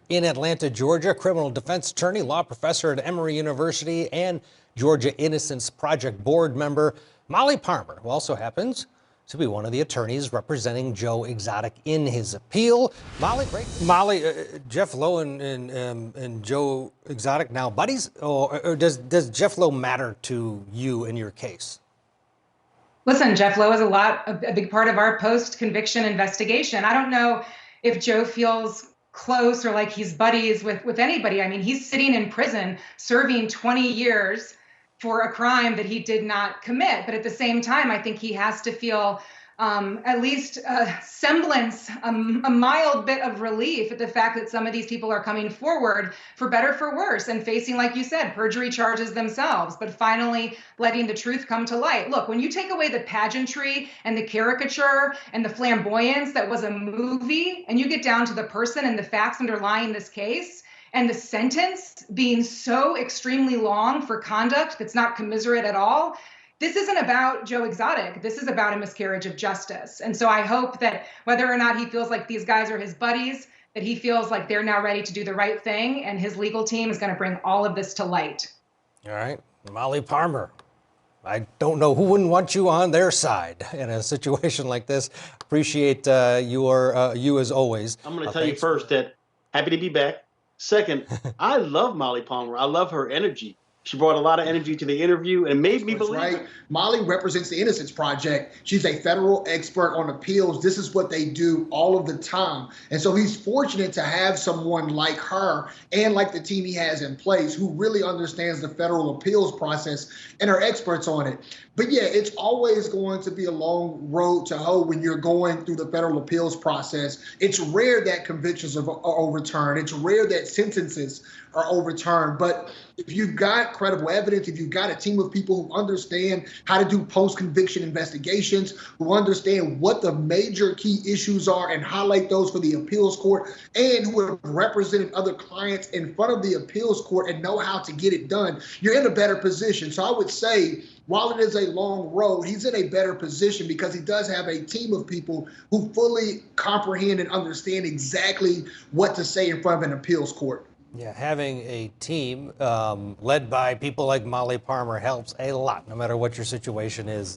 in Atlanta, Georgia, criminal defense attorney, law professor at Emory University, and Georgia Innocence Project board member Molly Parmer, who also happens to be one of the attorneys representing Joe Exotic in his appeal. Molly, Jeff Lowe and Joe Exotic now buddies, or does Jeff Lowe matter to you in your case? Listen, Jeff Lowe is a big part of our post-conviction investigation. I don't know if Joe feels close or like he's buddies with anybody. I mean, he's sitting in prison serving 20 years for a crime that he did not commit. But at the same time, I think he has to feel at least a semblance, a mild bit of relief at the fact that some of these people are coming forward for better, for worse, and facing, like you said, perjury charges themselves, but finally letting the truth come to light. Look, when you take away the pageantry and the caricature and the flamboyance that was a movie, and you get down to the person and the facts underlying this case, and the sentence being so extremely long for conduct that's not commiserate at all, this isn't about Joe Exotic. This is about a miscarriage of justice. And so I hope that whether or not he feels like these guys are his buddies, that he feels like they're now ready to do the right thing, and his legal team is going to bring all of this to light. All right. Molly Parmer, I don't know who wouldn't want you on their side in a situation like this. Appreciate you as always. I'm going to tell you first that happy to be back. Second, I love Molly Parmer. I love her energy. She brought a lot of energy to the interview and made me believe. Right. Molly represents the Innocence Project. She's a federal expert on appeals. This is what they do all of the time. And so he's fortunate to have someone like her and like the team he has in place who really understands the federal appeals process and are experts on it. But yeah, it's always going to be a long road to hoe when you're going through the federal appeals process. It's rare that convictions are overturned. It's rare that sentences are overturned. But if you've got credible evidence, if you've got a team of people who understand how to do post-conviction investigations, who understand what the major key issues are and highlight those for the appeals court, and who have represented other clients in front of the appeals court and know how to get it done, you're in a better position. So I would say, while it is a long road, he's in a better position because he does have a team of people who fully comprehend and understand exactly what to say in front of an appeals court. Yeah, having a team led by people like Molly Parmer helps a lot, no matter what your situation is.